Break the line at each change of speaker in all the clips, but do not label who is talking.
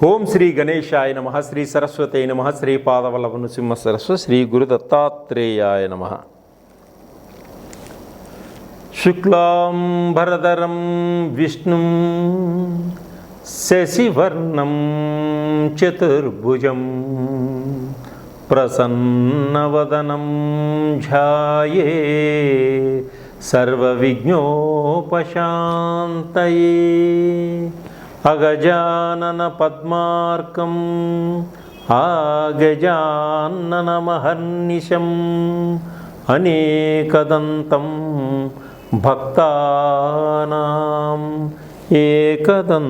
ఓం శ్రీ గణేశాయ నమః, శ్రీ సరస్వతే నమః, శ్రీ పాదవల్లభ నృసింహ సరస్వతి, శ్రీ గురు దత్తాత్రేయాయ నమః. శుక్లాం భరధరం విష్ణుం శశివర్ణం చతుర్భుజం ప్రసన్నవదనం ధ్యాయే సర్వవిఘ్నోపశాంతయే. అగజానన పద్మార్కం ఆగజాననమహర్నిశం అనేకదంతం భక్తానాం ఏకదంతముపాస్మహే.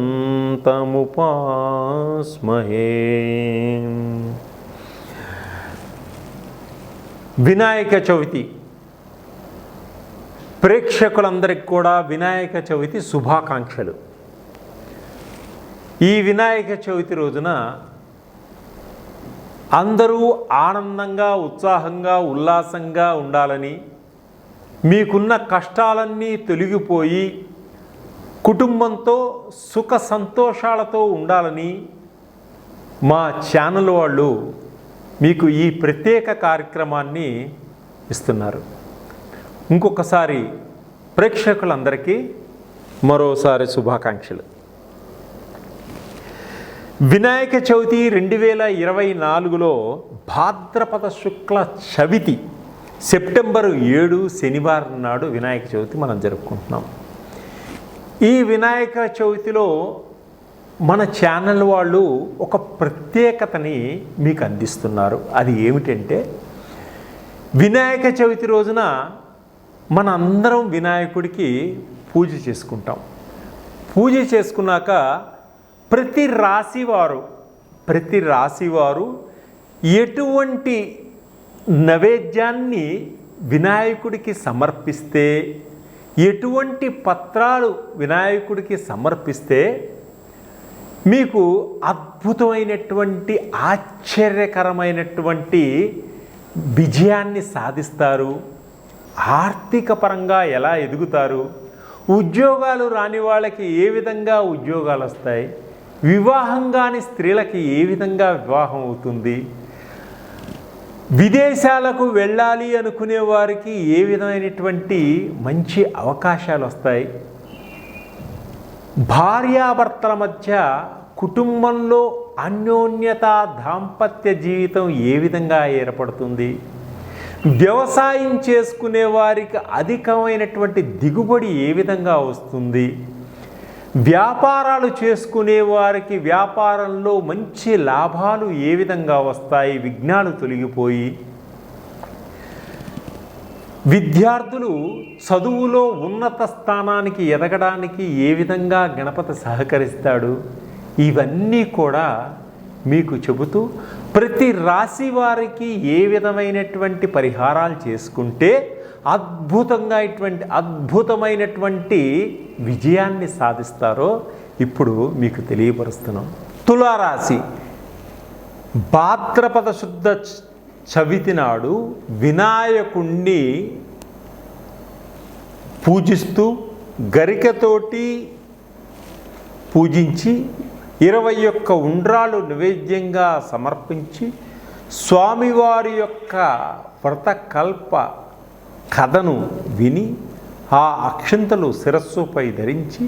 వినాయక చవితి ప్రేక్షకులందరికీ కూడా వినాయక చవితి శుభాకాంక్షలు. ఈ వినాయక చవితి రోజున అందరూ ఆనందంగా, ఉత్సాహంగా, ఉల్లాసంగా ఉండాలని, మీకున్న కష్టాలన్నీ తొలగిపోయి కుటుంబంతో సుఖ సంతోషాలతో ఉండాలని మా ఛానల్ వాళ్ళు మీకు ఈ ప్రత్యేక కార్యక్రమాన్ని ఇస్తున్నారు. ఇంకొకసారి ప్రేక్షకులందరికీ మరోసారి శుభాకాంక్షలు. వినాయక చవితి 2024లో భాద్రపద శుక్ల చవితి సెప్టెంబర్ 7 శనివారం నాడు వినాయక చవితి మనం జరుపుకుంటున్నాం. ఈ వినాయక చవితిలో మన ఛానల్ వాళ్ళు ఒక ప్రత్యేకతని మీకు అందిస్తున్నారు. అది ఏమిటంటే, వినాయక చవితి రోజున మన అందరం వినాయకుడికి పూజ చేసుకుంటాం. పూజ చేసుకున్నాక ప్రతి రాశివారు ఎటువంటి నైవేద్యాన్ని వినాయకుడికి సమర్పిస్తే, ఎటువంటి పత్రాలు వినాయకుడికి సమర్పిస్తే మీకు అద్భుతమైనటువంటి ఆశ్చర్యకరమైనటువంటి విజయాన్ని సాధిస్తారు, ఆర్థిక పరంగా ఎలా ఎదుగుతారు, ఉద్యోగాలు రాని వాళ్ళకి ఏ విధంగా ఉద్యోగాలు వస్తాయి, వివాహం కాని స్త్రీలకి ఏ విధంగా వివాహం అవుతుంది, విదేశాలకు వెళ్ళాలి అనుకునే వారికి ఏ విధమైనటువంటి మంచి అవకాశాలు వస్తాయి, భార్యాభర్తల మధ్య కుటుంబంలో అన్యోన్యత, దాంపత్య జీవితం ఏ విధంగా ఏర్పడుతుంది, వ్యవసాయం చేసుకునే వారికి అధికమైనటువంటి దిగుబడి ఏ విధంగా వస్తుంది, వ్యాపారాలు చేసుకునే వారికి వ్యాపారంలో మంచి లాభాలు ఏ విధంగా వస్తాయి, విఘ్నాలు తొలగిపోయి విద్యార్థులు చదువులో ఉన్నత స్థానానికి ఎదగడానికి ఏ విధంగా గణపతి సహకరిస్తాడు, ఇవన్నీ కూడా మీకు చెబుతూ ప్రతి రాశి వారికి ఏ విధమైనటువంటి పరిహారాలు చేసుకుంటే అద్భుతమైనటువంటి విజయాన్ని సాధిస్తారో ఇప్పుడు మీకు తెలియపరుస్తున్నాం. తులారాశి భాద్రపద శుద్ధ చవితి నాడు వినాయకుణ్ణి పూజిస్తూ గరికతోటి పూజించి 21 ఉండ్రాలు నైవేద్యంగా సమర్పించి స్వామివారి యొక్క వ్రతకల్ప కథను విని ఆ అక్షంతలు శిరస్సుపై ధరించి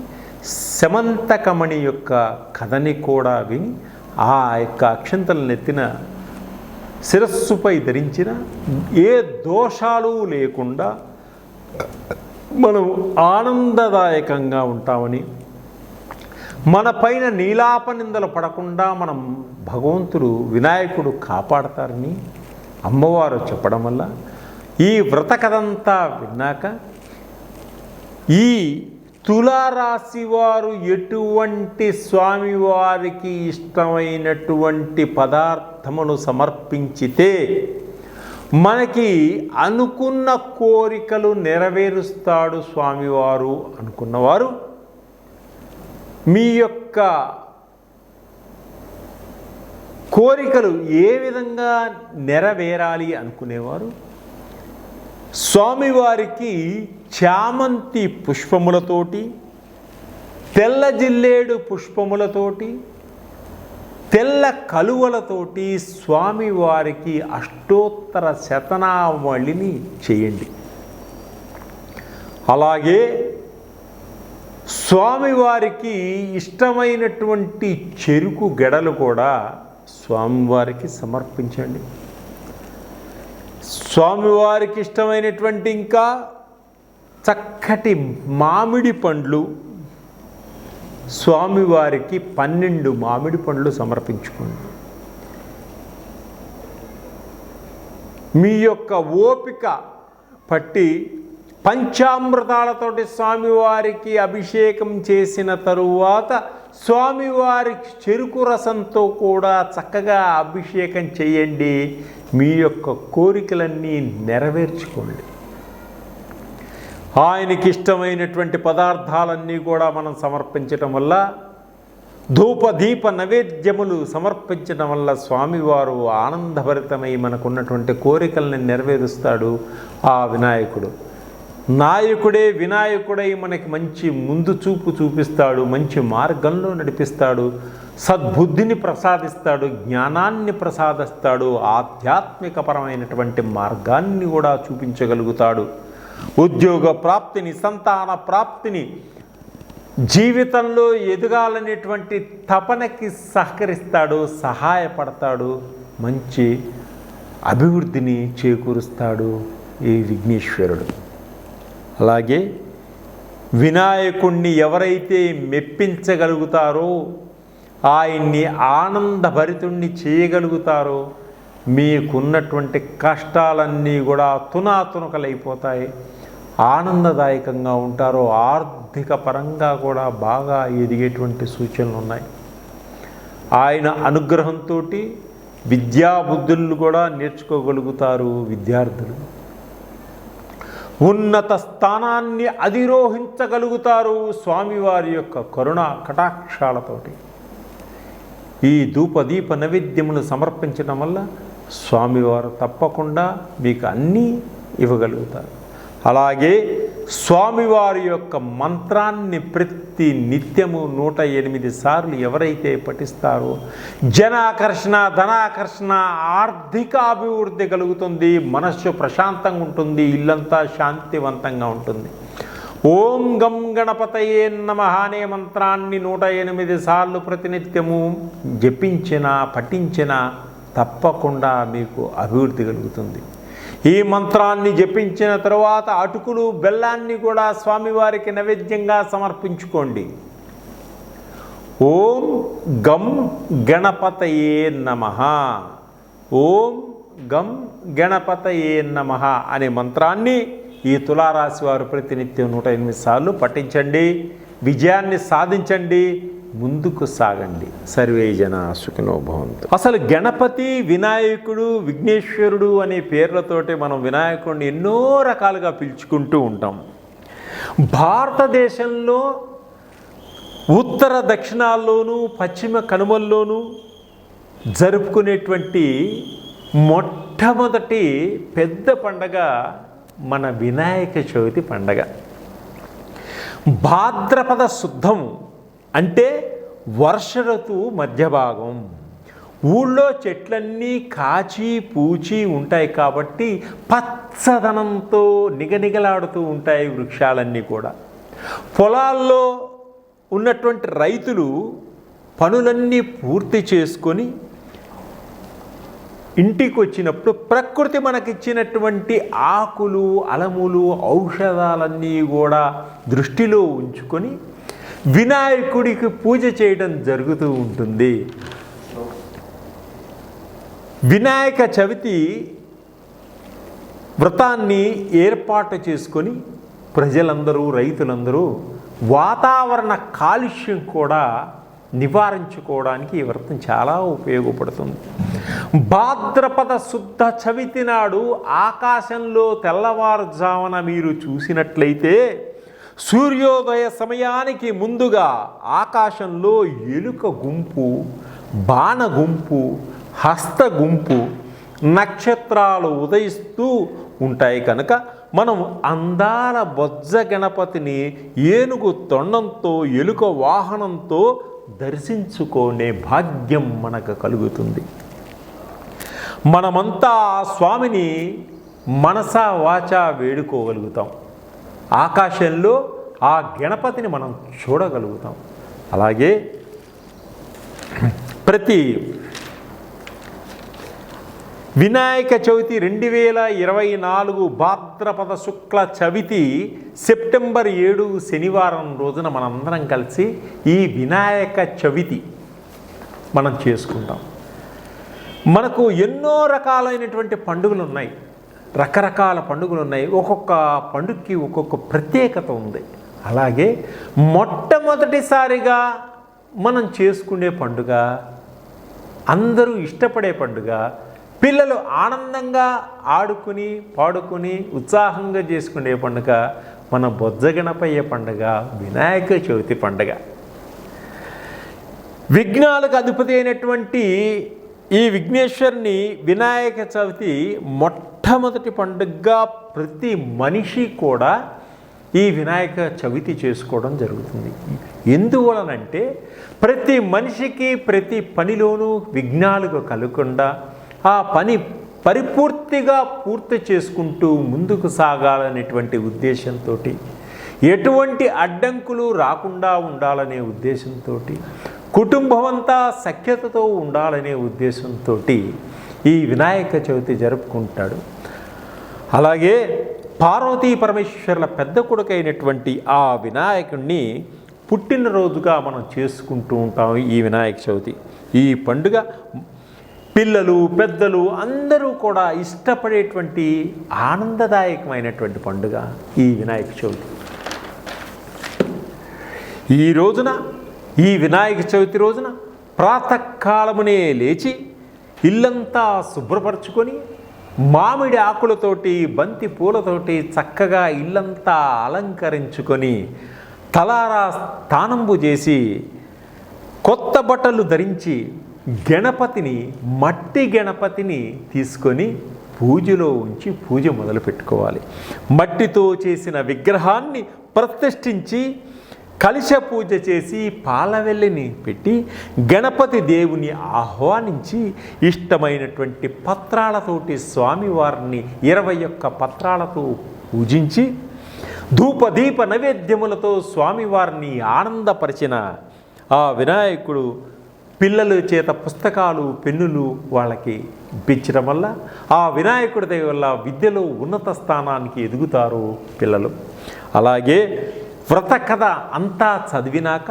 శమంతకమణి యొక్క కథని కూడా విని ఆ యొక్క అక్షంతలు నెత్తిన శిరస్సుపై ధరించిన ఏ దోషాలు లేకుండా మనం ఆనందదాయకంగా ఉంటామని, మన పైన నీలాపనిందలు పడకుండా మనం భగవంతుడు వినాయకుడు కాపాడతారని అమ్మవారు చెప్పడం వల్ల ఈ వ్రత కథంతా విన్నాక ఈ తులారాశి వారు ఎటువంటి స్వామివారికి ఇష్టమైనటువంటి పదార్థమును సమర్పించితే మనకి అనుకున్న కోరికలు నెరవేరుస్తాడు స్వామివారు అనుకున్నవారు, మీ యొక్క కోరికలు ఏ విధంగా నెరవేరాలి అనుకునేవారు స్వామివారికి చామంతి పుష్పములతోటి, తెల్ల జిల్లేడు పుష్పములతోటి తెల్ల కలువలతోటి స్వామివారికి అష్టోత్తర శతనావళిని చేయండి. అలాగే స్వామివారికి ఇష్టమైనటువంటి చెరుకు గెడలు కూడా స్వామివారికి సమర్పించండి. స్వామివారికి ఇష్టమైనటువంటి ఇంకా చక్కటి మామిడి పండ్లు, స్వామివారికి 12 మామిడి పండ్లు సమర్పించుకోండి. మీ యొక్క ఓపిక పట్టి పంచామృతాలతోటి స్వామివారికి అభిషేకం చేసిన తరువాత స్వామివారికి చెరుకు రసంతో కూడా చక్కగా అభిషేకం చేయండి. మీ యొక్క కోరికలన్నీ నెరవేర్చుకోండి. ఆయనకి ఇష్టమైనటువంటి పదార్థాలన్నీ కూడా మనం సమర్పించటం వల్ల, ధూపదీప నైవేద్యములు సమర్పించడం వల్ల స్వామివారు ఆనందభరితమై మనకున్నటువంటి కోరికల్ని నెరవేరుస్తాడు. ఆ వినాయకుడు నాయకుడే వినాయకుడై మనకి మంచి ముందు చూపు చూపిస్తాడు, మంచి మార్గంలో నడిపిస్తాడు, సద్బుద్ధిని ప్రసాదిస్తాడు, జ్ఞానాన్ని ప్రసాదిస్తాడు, ఆధ్యాత్మికపరమైనటువంటి మార్గాన్ని కూడా చూపించగలుగుతాడు. ఉద్యోగ ప్రాప్తిని, సంతాన ప్రాప్తిని, జీవితంలో ఎదగాలనేటువంటి తపనకి సహకరిస్తాడు, సహాయపడతాడు, మంచి అభివృద్ధిని చేకూరుస్తాడు ఈ విఘ్నేశ్వరుడు. అలాగే వినాయకుణ్ణి ఎవరైతే మెప్పించగలుగుతారో, ఆయన్ని ఆనందభరితుణ్ణి చేయగలుగుతారో, మీకున్నటువంటి కష్టాలన్నీ కూడా తునాతునకలైపోతాయి, ఆనందదాయకంగా ఉంటారో, ఆర్థిక పరంగా కూడా బాగా ఎదిగేటువంటి సూచనలు ఉన్నాయి. ఆయన అనుగ్రహంతో విద్యాబుద్ధులు కూడా నేర్చుకోగలుగుతారు విద్యార్థులు. ఉన్నత స్థానాన్ని అధిరోహించగలుగుతారు స్వామివారి యొక్క కరుణ కటాక్షాలతోటి. ఈ ధూపదీప నైవేద్యమును సమర్పించడం వల్ల స్వామివారు తప్పకుండా మీకు అన్నీ ఇవ్వగలుగుతారు. అలాగే స్వామివారి యొక్క మంత్రాన్ని ప్రతి నిత్యము 108 సార్లు ఎవరైతే పఠిస్తారో జనాకర్షణ, ధనాకర్షణ, ఆర్థిక అభివృద్ధి కలుగుతుంది, మనస్సు ప్రశాంతంగా ఉంటుంది, ఇల్లంతా శాంతివంతంగా ఉంటుంది. ఓం గం గణపతయే నమః అనే మంత్రాన్ని 108 సార్లు ప్రతినిత్యము జపించినా పఠించినా తప్పకుండా మీకు అభివృద్ధి కలుగుతుంది. ఈ మంత్రాన్ని జపించిన తరువాత అటుకులు బెల్లాన్ని కూడా స్వామివారికి నైవేద్యంగా సమర్పించుకోండి. ఓం గం గణపతయే నమః, ఓం గం గణపతయే నమః అనే మంత్రాన్ని ఈ తులారాశి వారు ప్రతినిత్యం 108 సార్లు పఠించండి. విజయాన్ని సాధించండి, ముందుకు సాగండి. సర్వే జనా సుఖినో భవంతు. అసలు గణపతి, వినాయకుడు, విఘ్నేశ్వరుడు అనే పేర్లతోటి మనం వినాయకుడిని ఎన్నో రకాలుగా పిలుచుకుంటూ ఉంటాం. భారతదేశంలో ఉత్తర దక్షిణాల్లోనూ పశ్చిమ కనుమల్లోనూ జరుపుకునేటువంటి మొట్టమొదటి పెద్ద పండగ మన వినాయక చవితి పండగ. భాద్రపద శుద్ధము అంటే వర్ష ఋతువు మధ్య భాగం. ఊళ్ళో చెట్లన్నీ కాచి పూచి ఉంటాయి కాబట్టి పచ్చదనంతో నిగనిగలాడుతూ ఉంటాయి వృక్షాలన్నీ కూడా. పొలాల్లో ఉన్నటువంటి రైతులు పనులన్నీ పూర్తి చేసుకొని ఇంటికి వచ్చినప్పుడు ప్రకృతి మనకిచ్చినటువంటి ఆకులు, అలములు, ఔషధాలన్నీ కూడా దృష్టిలో ఉంచుకొని వినాయకుడికి పూజ చేయడం జరుగుతూ ఉంటుంది. వినాయక చవితి వ్రతాన్ని ఏర్పాటు చేసుకొని ప్రజలందరూ, రైతులందరూ వాతావరణ కాలుష్యం కూడా నివారించుకోవడానికి ఈ వ్రతం చాలా ఉపయోగపడుతుంది. భాద్రపద శుద్ధ చవితి నాడు ఆకాశంలో తెల్లవారుజామున మీరు చూసినట్లయితే సూర్యోదయ సమయానికి ముందుగా ఆకాశంలో ఎలుక గుంపు, బాణ గుంపు, హస్త గుంపు, నక్షత్రాలు ఉదయిస్తూ ఉంటాయి కనుక మనం అందాల బొజ్జ గణపతిని ఏనుగు తొండంతో, ఎలుక వాహనంతో దర్శించుకునే భాగ్యం మనకు కలుగుతుంది. మనమంతా ఆ స్వామిని మనసా వాచా వేడుకోగలుగుతాం. ఆకాశంలో ఆ గణపతిని మనం చూడగలుగుతాం. అలాగే ప్రతి వినాయక చవితి 2024 భాద్రపద శుక్ల చవితి సెప్టెంబర్ 7 శనివారం రోజున మనందరం కలిసి ఈ వినాయక చవితి మనం చేసుకుంటాం. మనకు ఎన్నో రకాలైనటువంటి పండుగలు ఉన్నాయి, రకరకాల పండుగలు ఉన్నాయి. ఒక్కొక్క పండుగకి ఒక్కొక్క ప్రత్యేకత ఉంది. అలాగే మొట్టమొదటిసారిగా మనం చేసుకునే పండుగ, అందరూ ఇష్టపడే పండుగ, పిల్లలు ఆనందంగా ఆడుకుని పాడుకుని ఉత్సాహంగా చేసుకునే పండుగ మన బొజ్జగణపయ్య పండుగ, వినాయక చవితి పండుగ. విఘ్నాలకు అధిపతి అయినటువంటి ఈ విఘ్నేశ్వరుని వినాయక చవితి మొట్టమొదటి పండుగగా ప్రతి మనిషి కూడా ఈ వినాయక చవితి చేసుకోవడం జరుగుతుంది. ఎందువలనంటే ప్రతి మనిషికి ప్రతి పనిలోనూ విఘ్నాలు కలగకుండా ఆ పని పరిపూర్తిగా పూర్తి చేసుకుంటూ ముందుకు సాగాలనేటువంటి ఉద్దేశంతో, ఎటువంటి అడ్డంకులు రాకుండా ఉండాలనే ఉద్దేశంతో, కుటుంబం అంతా సఖ్యతతో ఉండాలనే ఉద్దేశంతో ఈ వినాయక చవితి జరుపుకుంటాడు. అలాగే పార్వతీ పరమేశ్వరుల పెద్ద కొడుకైనటువంటి ఆ వినాయకుడిని పుట్టినరోజుగా మనం చేసుకుంటూ ఉంటాం ఈ వినాయక చవితి. ఈ పండుగ పిల్లలు పెద్దలు అందరూ కూడా ఇష్టపడేటువంటి ఆనందదాయకమైనటువంటి పండుగ ఈ వినాయక చవితి. ఈ రోజున, ఈ వినాయక చవితి రోజున ప్రాతకాలమునే లేచి ఇల్లంతా శుభ్రపరచుకొని మామిడి ఆకులతోటి బంతి పూలతోటి చక్కగా ఇల్లంతా అలంకరించుకొని తలారా స్థానంబు చేసి కొత్త బట్టలు ధరించి గణపతిని, మట్టి గణపతిని తీసుకొని పూజలో ఉంచి పూజ మొదలు పెట్టుకోవాలి. మట్టితో చేసిన విగ్రహాన్ని ప్రతిష్ఠించి కలశ పూజ చేసి పాలవెల్లిని పెట్టి గణపతి దేవుని ఆహ్వానించి ఇష్టమైనటువంటి పత్రాలతోటి స్వామివారిని 21 పత్రాలతో పూజించి ధూపదీప నైవేద్యములతో స్వామివారిని ఆనందపరిచిన ఆ వినాయకుడు పిల్లల చేత పుస్తకాలు పెన్నులు వాళ్ళకి ఇప్పించడం వల్ల ఆ వినాయకుడి దయ వల్ల విద్యలో ఉన్నత స్థానానికి ఎదుగుతారు పిల్లలు. అలాగే వ్రత కథ అంతా చదివినాక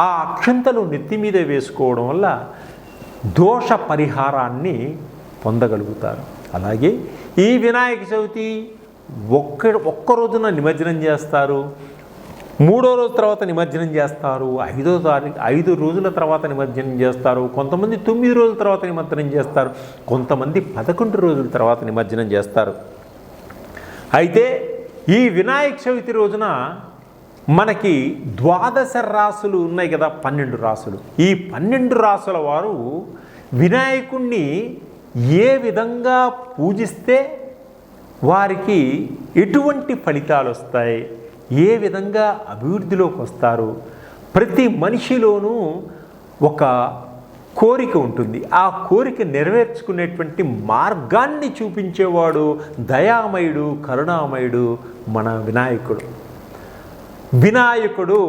ఆ అక్షంతలు నెత్తి మీద వేసుకోవడం వల్ల దోష పరిహారాన్ని పొందగలుగుతారు. అలాగే ఈ వినాయక చవితి ఒక్క రోజున నిమజ్జనం చేస్తారు, 3వ రోజు తర్వాత నిమజ్జనం చేస్తారు, 5 రోజుల తర్వాత నిమజ్జనం చేస్తారు, కొంతమంది 9 రోజుల తర్వాత నిమజ్జనం చేస్తారు, కొంతమంది 11 రోజుల తర్వాత నిమజ్జనం చేస్తారు. అయితే ఈ వినాయక చవితి రోజున మనకి 12 రాసులు ఉన్నాయి కదా, 12 రాసులు. ఈ 12 రాసుల వారు వినాయకుణ్ణి ఏ విధంగా పూజిస్తే వారికి ఎటువంటి ఫలితాలు వస్తాయి, ఏ విధంగా అభివృద్ధిలోకి వస్తారు, ప్రతి మనిషిలోనూ ఒక కోరిక ఉంటుంది. ఆ కోరిక నెరవేర్చుకునేటువంటి మార్గాన్ని చూపించేవాడు దయామయుడు, కరుణామయుడు మన వినాయకుడు. వినాయకుడు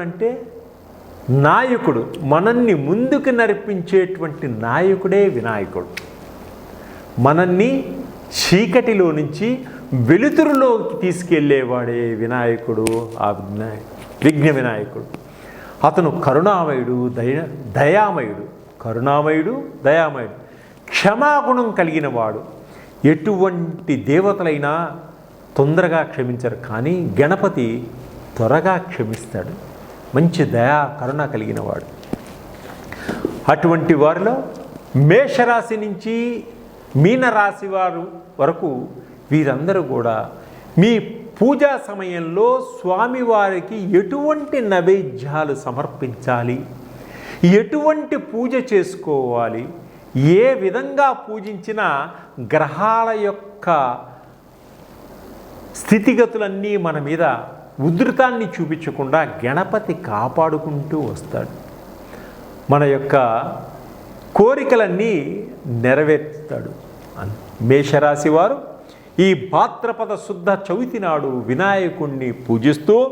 అంటే నాయకుడు, మనల్ని ముందుకు నడిపించేటువంటి నాయకుడే వినాయకుడు. మనల్ని చీకటిలో నుంచి వెలుతురులోకి తీసుకెళ్ళేవాడే వినాయకుడు, ఆ విఘ్న వినాయకుడు. అతను కరుణామయుడు, దయామయుడు. క్షమాగుణం కలిగిన వాడు. ఎటువంటి దేవతలైనా తొందరగా క్షమించరు, కానీ గణపతి త్వరగా క్షమిస్తాడు. మంచి దయా కరుణ కలిగిన వాడు. అటువంటి వారిలో మేషరాశి నుంచి మీనరాశి వారు వరకు వీరందరూ కూడా మీ పూజా సమయంలో స్వామివారికి ఎటువంటి నైవేద్యాలు సమర్పించాలి, ఎటువంటి పూజ చేసుకోవాలి, ఏ విధంగా పూజించినా గ్రహాల యొక్క స్థితిగతులన్నీ మన మీద ఉధృతాన్ని చూపించకుండా గణపతి కాపాడుకుంటూ వస్తాడు. మన యొక్క కోరికలన్నీ నెరవేర్చుతాడు. మేషరాశి వారు ఈ భాద్రపద శుద్ధ చవితి నాడు వినాయకుణ్ణి పూజిస్తూ